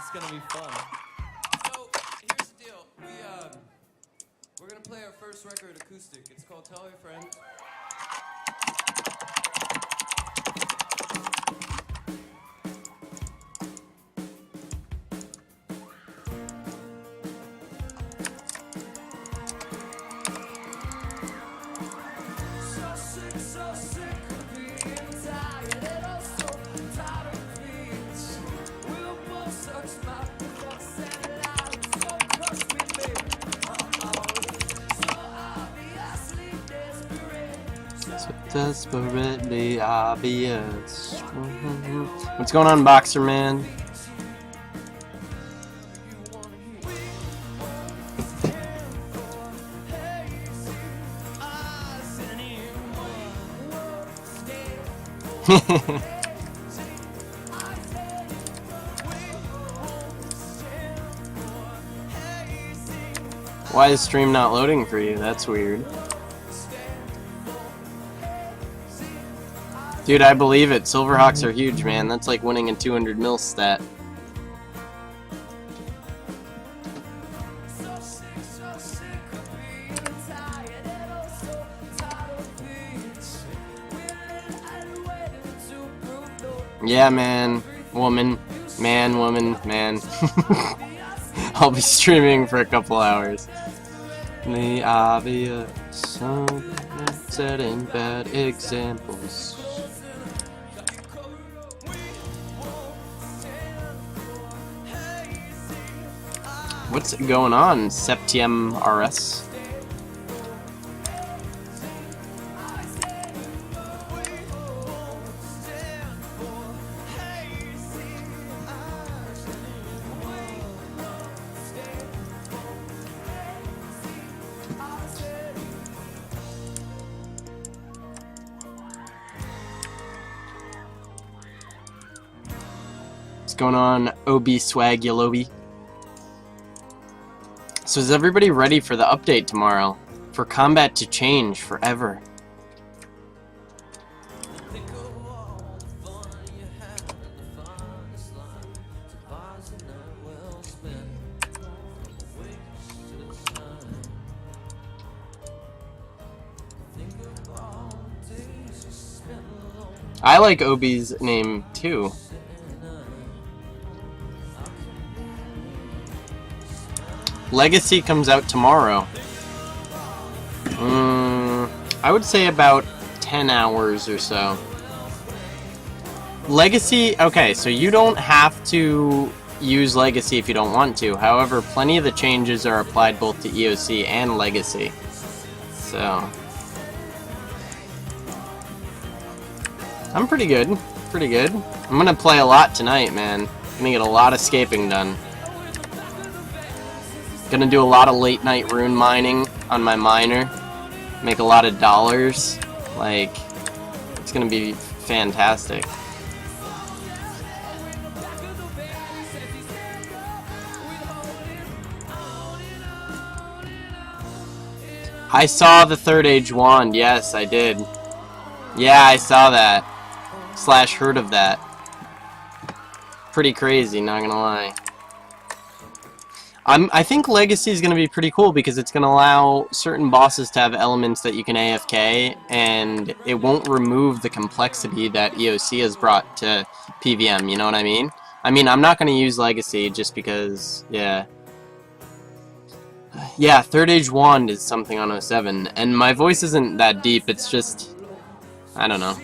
It's gonna be fun. So here's the deal. We're gonna play our first record acoustic. It's called Tell Your Friends. So sick of being tired and also tired of beats. We were both such mouthfucks and lies. So crush me, baby. So obviously desperate. So desperately obvious. What's going on, Boxer Man? Why is stream not loading for you? That's weird. Dude, I believe it. Silverhawks are huge, man. That's like winning a 200 mil stat. Yeah, man. Woman. Man, woman, man. I'll be streaming for a couple hours. The obvious, setting bad examples. What's going on, DragonseanceRS? What's going on, OB Swag Yalobi? So is everybody ready for the update tomorrow? For combat to change forever. I like OB's name too. Legacy comes out tomorrow. I would say about 10 hours or so. Legacy, okay, so you don't have to use Legacy if you don't want to. However, plenty of the changes are applied both to EOC and Legacy. So I'm pretty good. Pretty good. I'm gonna play a lot tonight, man. Gonna get a lot of scaping done. Gonna do a lot of late night rune mining on my miner. Make a lot of dollars. Like, it's gonna be fantastic. I saw the Third Age wand. Yes, I did. Yeah, I saw that. Slash heard of that. Pretty crazy, not gonna lie. I think Legacy is going to be pretty cool because it's going to allow certain bosses to have elements that you can AFK, and it won't remove the complexity that EOC has brought to PVM, you know what I mean? I mean, I'm not going to use Legacy just because, yeah. Yeah, Third Age Wand is something on 07, and my voice isn't that deep, it's just, I don't know.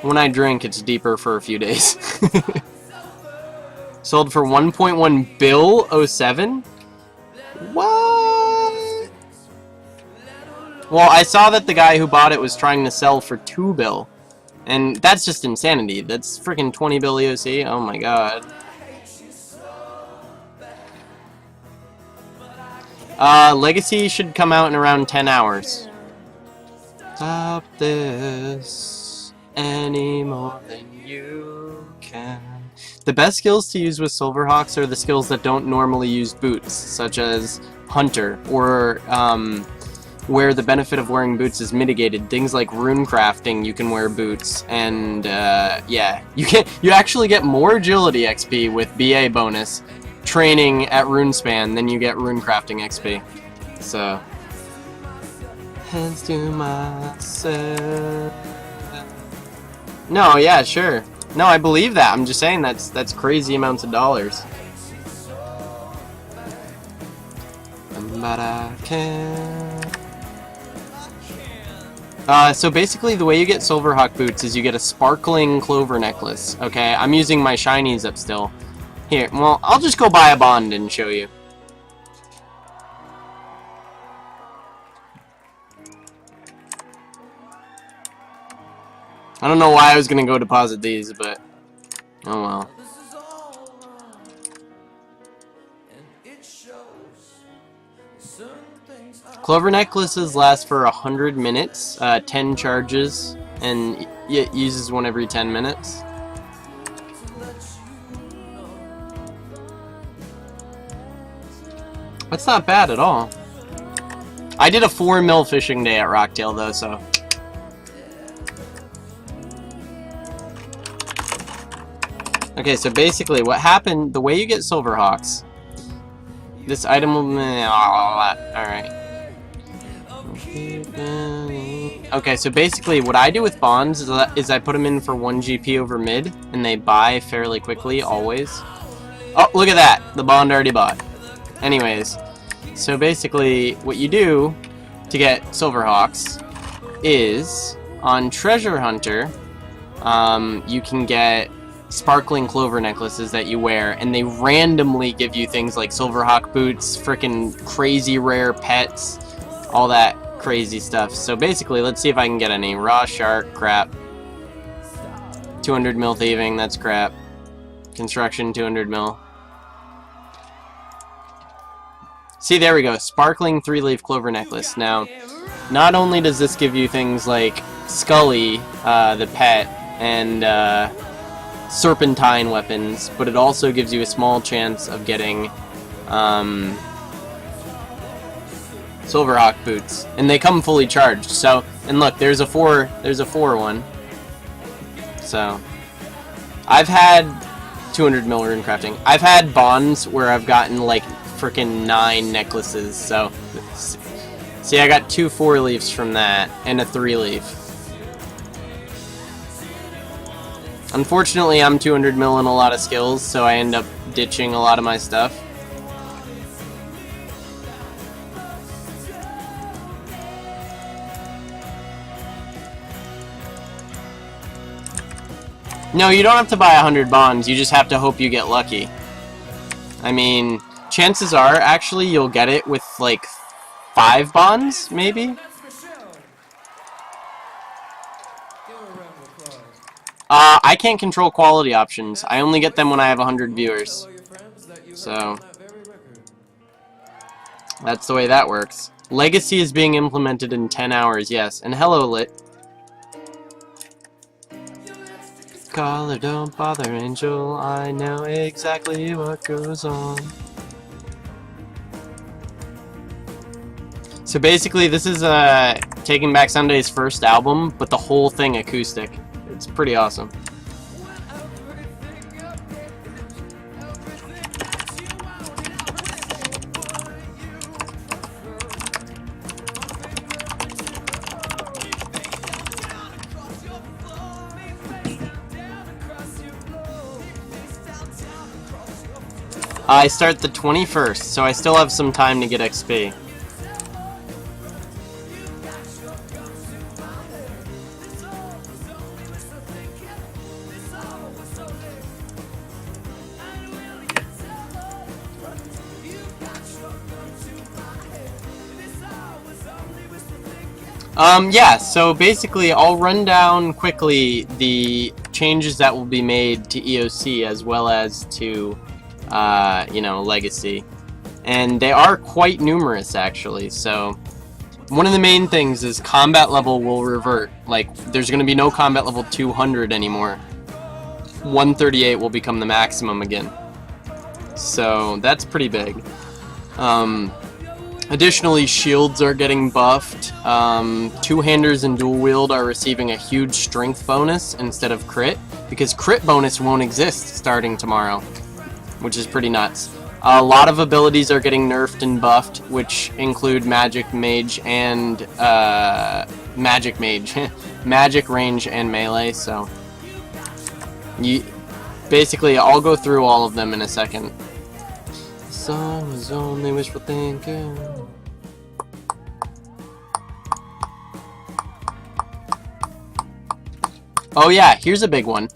When I drink, it's deeper for a few days. Sold for 1.1 bill 07? What? Well, I saw that the guy who bought it was trying to sell for 2 bill. And that's just insanity. That's freaking 20 bill EOC. Oh my god. Legacy should come out in around 10 hours. Stop this any more than you can. The best skills to use with Silverhawks are the skills that don't normally use boots, such as Hunter, or where the benefit of wearing boots is mitigated. Things like rune crafting, you can wear boots, and yeah, you actually get more agility XP with BA bonus training at RuneSpan than you get rune crafting XP. So, hands to myself. No, yeah, sure. No, I believe that. I'm just saying that's crazy amounts of dollars. But I can't. So basically the way you get Silverhawk boots is you get a sparkling clover necklace. Okay, I'm using my shinies up still. Here, well, I'll just go buy a bond and show you. I don't know why I was gonna go deposit these, but oh well. Clover necklaces last for 100 minutes, 10 charges, and it uses one every 10 minutes. That's not bad at all. I did a 4 mil fishing day at Rocktail though, so. Okay, so basically what happened, the way you get Silverhawks, this item will... Alright. Okay, so basically what I do with bonds is I put them in for 1 GP over mid, and they buy fairly quickly, always. Oh, look at that! The bond already bought. Anyways, so basically what you do to get Silverhawks is, on Treasure Hunter, you can get sparkling clover necklaces that you wear, and they randomly give you things like Silverhawk boots, frickin' crazy rare pets, all that crazy stuff. So basically, let's see if I can get any. Raw shark, crap. 200 mil thieving, that's crap. Construction, 200 mil. See, there we go. Sparkling 3-leaf clover necklace. Now, not only does this give you things like Scully, the pet, and serpentine weapons, but it also gives you a small chance of getting Silverhawk boots, and they come fully charged. So, and look, there's a 4 one. So, I've had 200 mil rune crafting. I've had bonds where I've gotten like freaking 9 necklaces. So, see, I got 2 4-leafs from that and a 3-leaf. Unfortunately, I'm 200 mil in a lot of skills, so I end up ditching a lot of my stuff. No, you don't have to buy 100 bonds, you just have to hope you get lucky. I mean, chances are, actually, you'll get it with, like, 5 bonds, maybe? I can't control quality options. I only get them when I have 100 viewers. So, that's the way that works. Legacy is being implemented in 10 hours, yes. And hello, Lit. Caller, don't bother, Angel. I know exactly what goes on. So basically, this is Taking Back Sunday's first album, but the whole thing acoustic. It's pretty awesome. I start the 21st, so I still have some time to get XP. Yeah, so basically I'll run down quickly the changes that will be made to EOC as well as to, you know, Legacy. And they are quite numerous, actually. So, one of the main things is combat level will revert. Like, there's going to be no combat level 200 anymore. 138 will become the maximum again. So, that's pretty big. Additionally, shields are getting buffed. Two-handers and dual wield are receiving a huge strength bonus instead of crit, because crit bonus won't exist starting tomorrow, which is pretty nuts. A lot of abilities are getting nerfed and buffed, which include magic, mage, and magic mage, magic, range, and melee. So, basically, I'll go through all of them in a second. Sun is only wishful thinking. Oh yeah, here's a big one.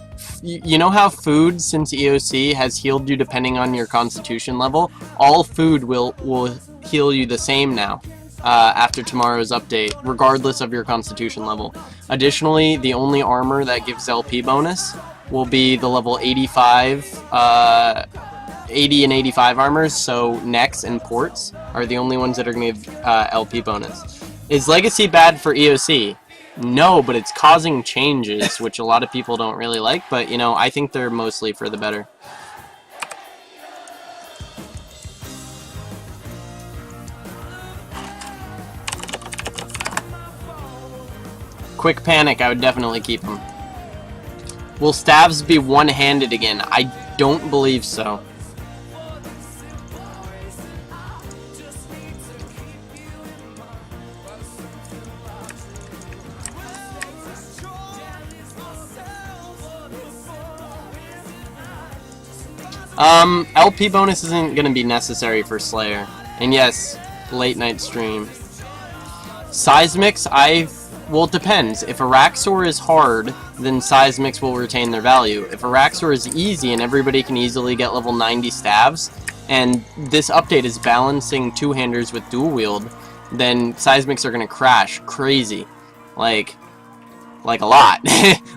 You know how food since EOC has healed you depending on your constitution level? All food will heal you the same now after tomorrow's update, regardless of your constitution level. Additionally, the only armor that gives LP bonus will be the level 85 80 and 85 armors, so necks and ports are the only ones that are going to give LP bonus. Is Legacy bad for EOC? No, but it's causing changes, which a lot of people don't really like, but, you know, I think they're mostly for the better. Quick Panic, I would definitely keep them. Will staves be one-handed again? I don't believe so. LP bonus isn't going to be necessary for Slayer. And yes, late night stream. Seismics, well, it depends. If Araxor is hard, then Seismics will retain their value. If Araxor is easy and everybody can easily get level 90 staves, and this update is balancing two-handers with dual wield, then Seismics are going to crash crazy. Like a lot.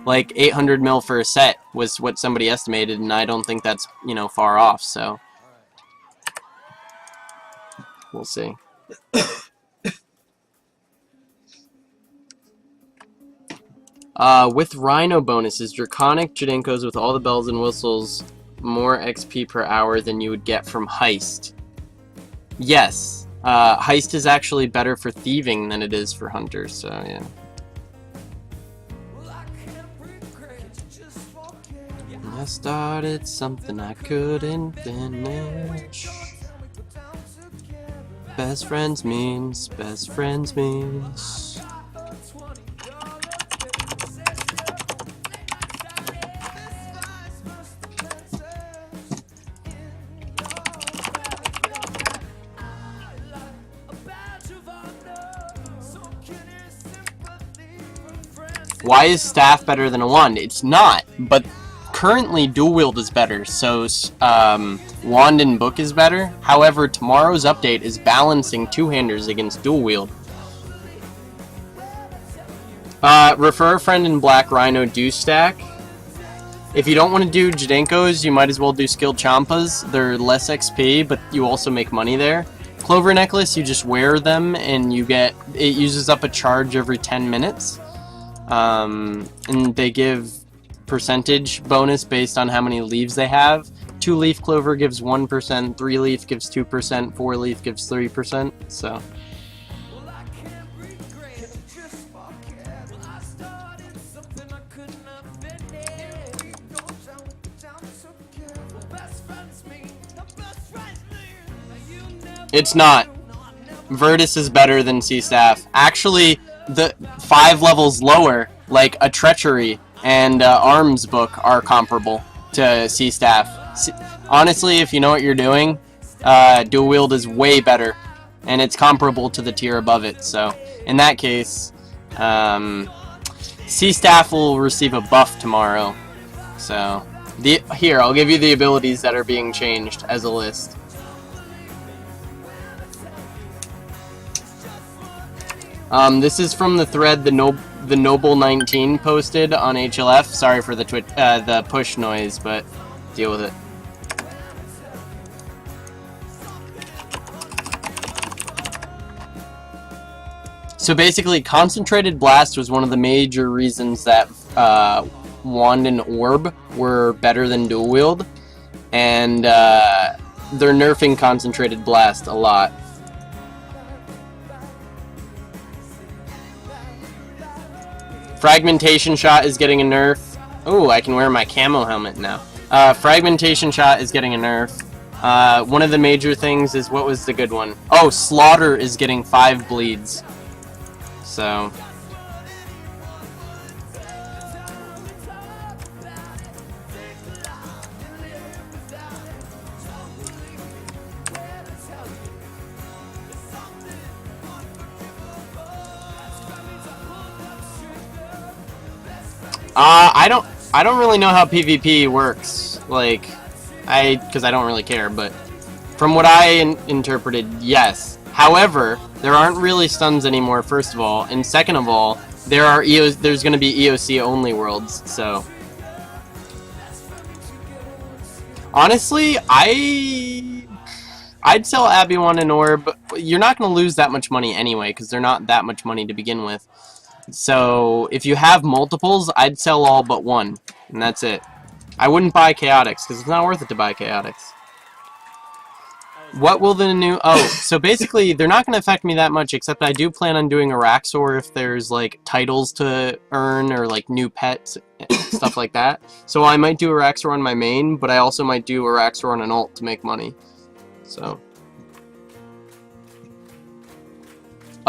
Like 800 mil for a set was what somebody estimated, and I don't think that's, you know, far off, so we'll see. With Rhino bonuses, Draconic Jadenkos with all the bells and whistles, more XP per hour than you would get from Heist. Yes, Heist is actually better for thieving than it is for hunters, so yeah. I started something I couldn't finish. Best friends means, best friends means. Why is staff better than a wand? It's not, but currently dual wield is better, so wand and book is better. However, tomorrow's update is balancing two-handers against dual wield. Refer a friend in Black Rhino do stack. If you don't want to do Jadenkos, you might as well do skilled Champas. They're less XP, but you also make money there. Clover Necklace, you just wear them and you get, it uses up a charge every 10 minutes. And they give percentage bonus based on how many leaves they have. 2-leaf clover gives 1%, 3-leaf gives 2%, 4-leaf gives 3%, so. It's not. Virtus is better than Sea Staff. Actually, the 5 levels lower, like a Treachery and Arms Book, are comparable to Sea Staff. Honestly, if you know what you're doing, Dual Wield is way better, and it's comparable to the tier above it. So, in that case, Sea Staff will receive a buff tomorrow. So, here, I'll give you the abilities that are being changed as a list. This is from the thread the Noble 19 posted on HLF. Sorry for the push noise, but deal with it. So basically, Concentrated Blast was one of the major reasons that Wand and Orb were better than Dual Wield, and they're nerfing Concentrated Blast a lot. Fragmentation Shot is getting a nerf. Ooh, I can wear my camo helmet now. Fragmentation Shot is getting a nerf. One of the major things is, what was the good one? Oh, Slaughter is getting 5 bleeds. So... I don't really know how PvP works, like, because I don't really care, but from what I interpreted, yes. However, there aren't really stuns anymore, first of all, and second of all, there's going to be EOC only worlds, so. Honestly, I'd sell Abiwan and Orb. You're not going to lose that much money anyway, because they're not that much money to begin with. So, if you have multiples, I'd sell all but one, and that's it. I wouldn't buy Chaotix, because it's not worth it to buy Chaotix. What will the new... Oh, so basically, they're not going to affect me that much, except I do plan on doing Araxor if there's, like, titles to earn, or, like, new pets, stuff like that. So I might do Araxor on my main, but I also might do Araxor on an ult to make money. So...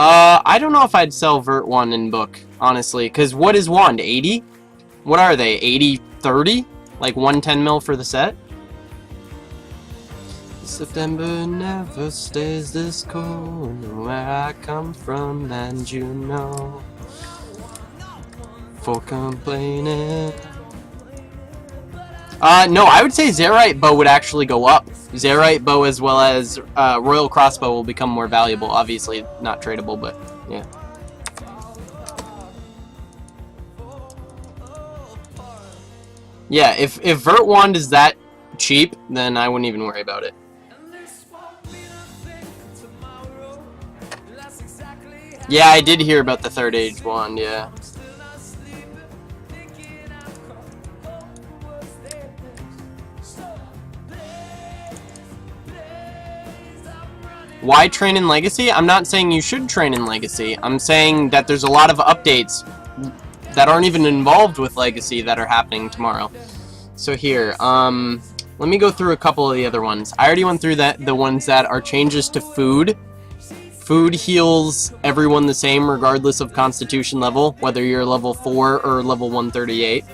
I don't know if I'd sell Vert 1 in book, honestly, because what is Wand? 80? What are they? 80, 30? Like 110 mil for the set? September never stays this cold, where I come from and you know, for complaining. No, I would say Zerite Bow would actually go up. Zerite Bow as well as Royal Crossbow will become more valuable. Obviously not tradable, but yeah. Yeah, if Vert Wand is that cheap, then I wouldn't even worry about it. Yeah, I did hear about the Third Age Wand, yeah. Why train in Legacy? I'm not saying you should train in Legacy. I'm saying that there's a lot of updates that aren't even involved with Legacy that are happening tomorrow. So here, let me go through a couple of the other ones. I already went through the ones that are changes to food. Food heals everyone the same regardless of constitution level, whether you're level 4 or level 138.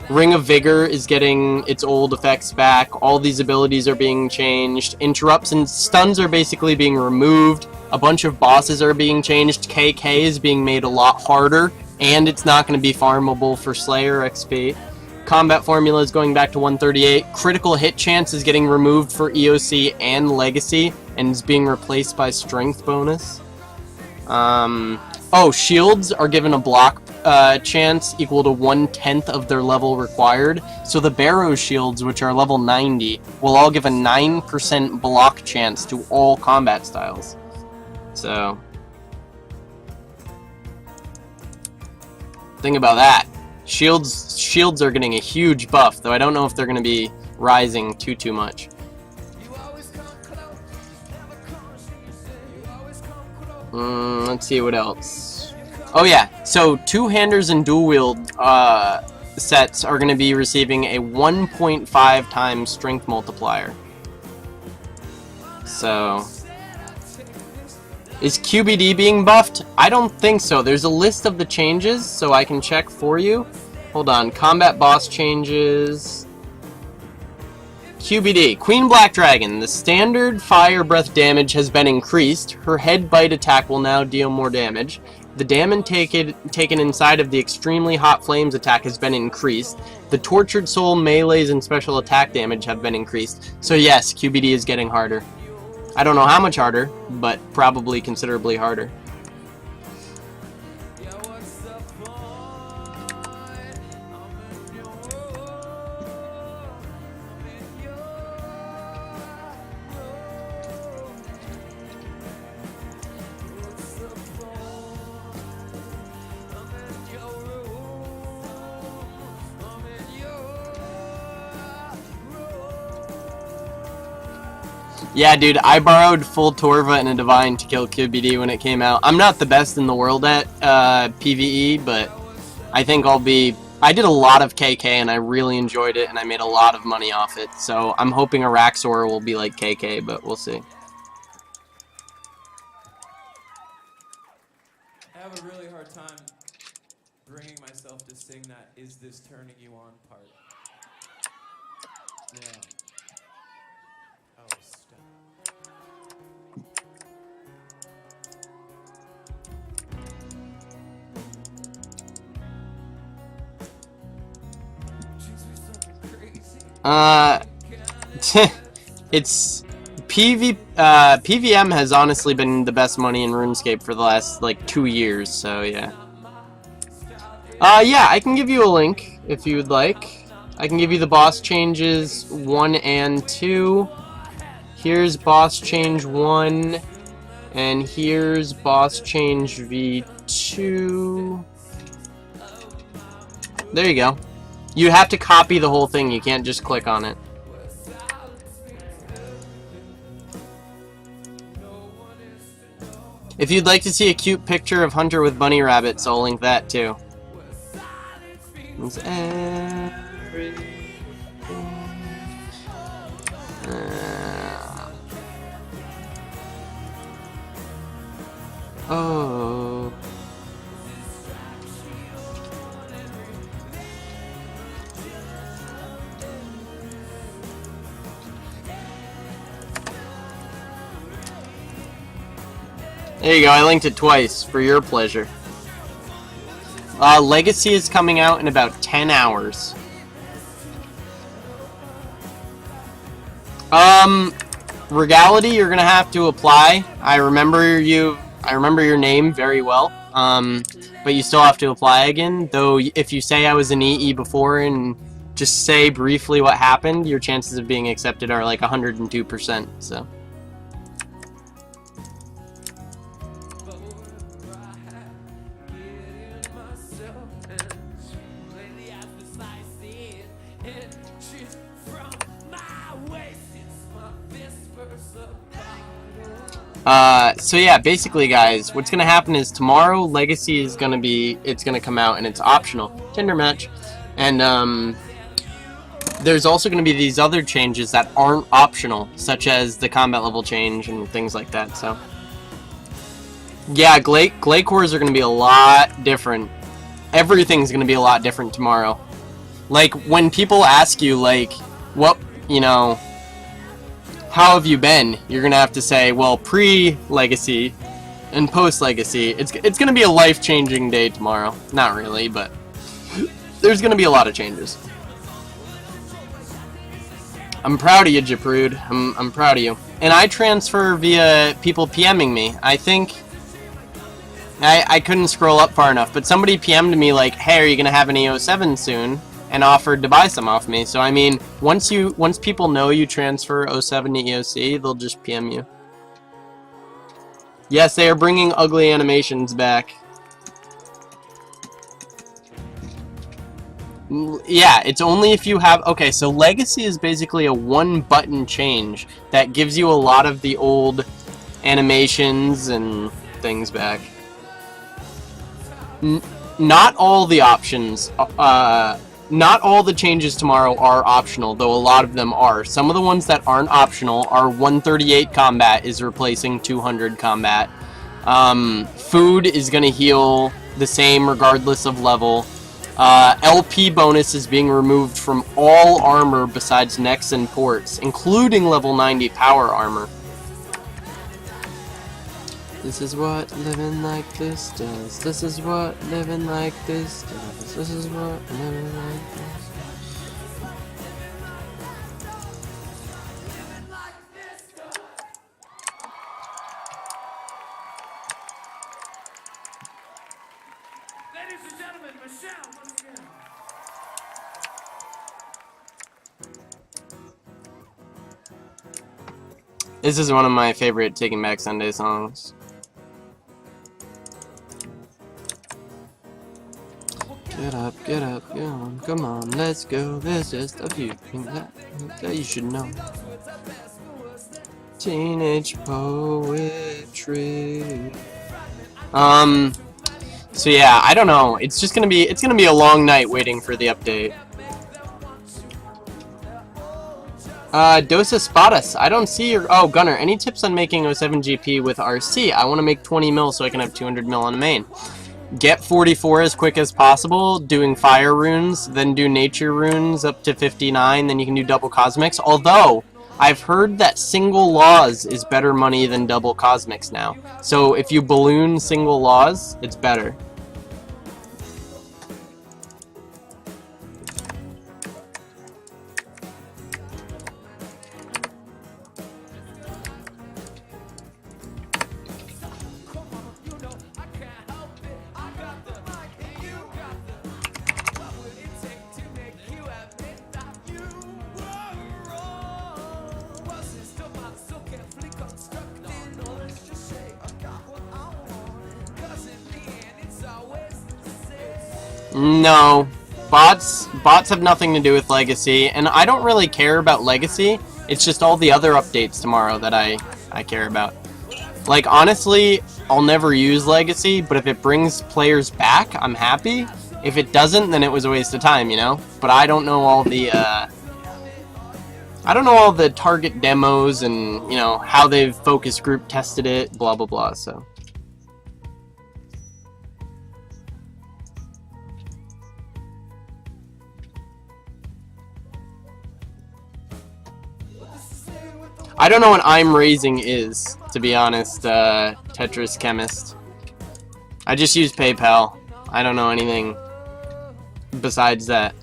Ring of Vigor is getting its old effects back. All these abilities are being changed. Interrupts and stuns are basically being removed. A bunch of bosses are being changed. KK is being made a lot harder, and it's not going to be farmable for Slayer XP. Combat formula is going back to 138. Critical hit chance is getting removed for EOC and Legacy, and is being replaced by strength bonus. Oh, shields are given a block chance equal to 1/10 of their level required. So the Barrow shields, which are level 90, will all give a 9% block chance to all combat styles. So, think about that. Shields are getting a huge buff, though I don't know if they're going to be rising too much. Let's see what else. Oh yeah, so two-handers and dual-wield sets are going to be receiving a 1.5 times strength multiplier. So, is QBD being buffed? I don't think so. There's a list of the changes, so I can check for you. Hold on, combat boss changes. QBD, Queen Black Dragon. The standard fire breath damage has been increased. Her head bite attack will now deal more damage. The damage taken inside of the extremely hot flames attack has been increased. The tortured soul melees and special attack damage have been increased. So yes, QBD is getting harder. I don't know how much harder, but probably considerably harder. Yeah, dude, I borrowed full Torva and a Divine to kill QBD when it came out. I'm not the best in the world at PvE, but I think I'll be... I did a lot of KK and I really enjoyed it and I made a lot of money off it. So I'm hoping Araxor will be like KK, but we'll see. I have a really hard time bringing myself to sing that "Is This Turning You On" part. Yeah. Oh, stop. Jinx me something crazy. It's PVM has honestly been the best money in RuneScape for the last like 2 years, so yeah. Yeah, I can give you a link if you would like. I can give you the boss changes 1 and 2. Here's boss change 1, and here's boss change V2. There you go. You have to copy the whole thing, you can't just click on it. If you'd like to see a cute picture of Hunter with bunny rabbits, I'll link that too. Oh. There you go, I linked it twice for your pleasure. Legacy is coming out in about 10 hours. Regality, you're gonna have to apply. I remember your name very well. But you still have to apply again. Though, if you say I was an EE before and just say briefly what happened, your chances of being accepted are like 102%. So. So yeah, basically guys, what's gonna happen is tomorrow Legacy is gonna come out and it's optional. Tinder match. And there's also gonna be these other changes that aren't optional, such as the combat level change and things like that, so. Yeah, Glay cores are gonna be a lot different. Everything's gonna be a lot different tomorrow. Like, when people ask you, like, what, you know, how have you been? You're gonna have to say, well, pre-Legacy and post-Legacy. It's gonna be a life-changing day tomorrow. Not really, but there's gonna be a lot of changes. I'm proud of you, Japrude. I'm proud of you. And I transfer via people PMing me. I think I couldn't scroll up far enough, but somebody PM'd me like, hey, are you gonna have an EO7 soon? And offered to buy some off me. So I mean, once people know you transfer 07 to EOC, they'll just PM you. Yes, they are bringing ugly animations back. Yeah, it's only if you have... Okay, so Legacy is basically a one-button change that gives you a lot of the old animations and things back. Not all the options... Not all the changes tomorrow are optional, though a lot of them are. Some of the ones that aren't optional are 138 combat is replacing 200 combat. Food is going to heal the same regardless of level. LP bonus is being removed from all armor besides necks and ports, including level 90 power armor. This is what living like this does. This is what living like this does. This is what living like this does. Ladies and gentlemen, Michelle, once again. This is one of my favorite Taking Back Sunday songs. Get up, get on, come on, let's go. There's just a few things that you should know. Teenage poetry. So yeah, I don't know. It's gonna be a long night waiting for the update. Dos Espadas, I don't see your... Oh, Gunner, any tips on making 07 GP with RC? I want to make 20 mil so I can have 200 mil on the main. Get 44 as quick as possible, doing fire runes, then do nature runes up to 59, then you can do double cosmics. Although, I've heard that single laws is better money than double cosmics now. So if you balloon single laws, it's better. No, bots have nothing to do with Legacy, and I don't really care about Legacy. It's just all the other updates tomorrow that I care about. Like, honestly, I'll never use Legacy, but if it brings players back, I'm happy. If it doesn't, then it was a waste of time, you know? But I don't know all the target demos and, you know, how they've focus group tested it, blah blah blah, so. I don't know what I'm raising is, to be honest, Tetris Chemist. I just use PayPal. I don't know anything besides that.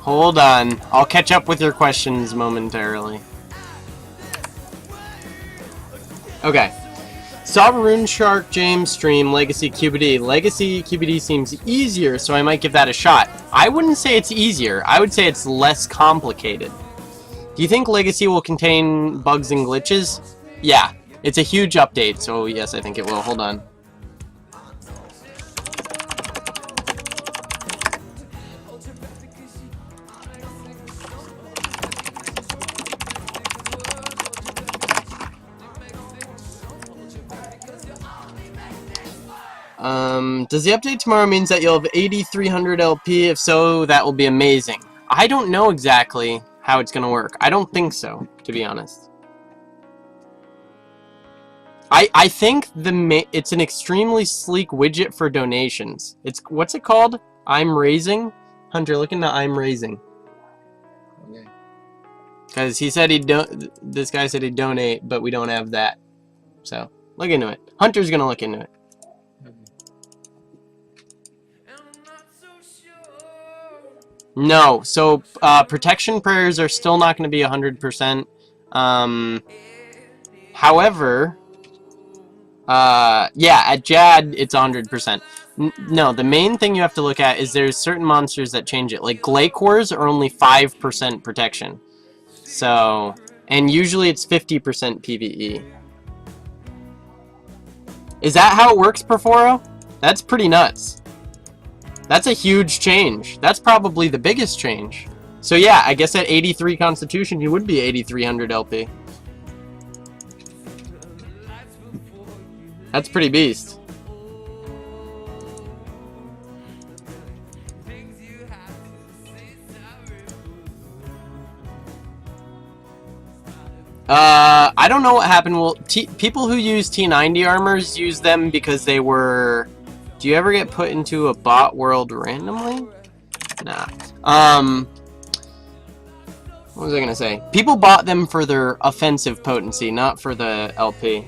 Hold on. I'll catch up with your questions momentarily. Okay. Saw Rune Shark James stream Legacy QBD. Legacy QBD seems easier, so I might give that a shot. I wouldn't say it's easier. I would say it's less complicated. Do you think Legacy will contain bugs and glitches? Yeah. It's a huge update, so yes, I think it will. Hold on. Does the update tomorrow means that you'll have 8300 LP? If so, that will be amazing. I don't know exactly how it's gonna work. I don't think so, to be honest. I think it's an extremely sleek widget for donations. What's it called? I'm raising? Hunter, look into I'm raising. Okay. Because he said this guy said he'd donate, but we don't have that. So, look into it. Hunter's gonna look into it. No, so protection prayers are still not going to be 100%. However, yeah, at Jad it's 100%. No, the main thing you have to look at is there's certain monsters that change it. Like Glacors are only 5% protection. So, and usually it's 50% PvE. Is that how it works, Perforo? That's pretty nuts. That's a huge change. That's probably the biggest change. So yeah, I guess at 83 Constitution, you would be 8300 LP. That's pretty beast. I don't know what happened. Well, people who use T90 armors use them because they were... Do you ever get put into a bot world randomly? Nah. What was I gonna say? People bought them for their offensive potency, not for the LP.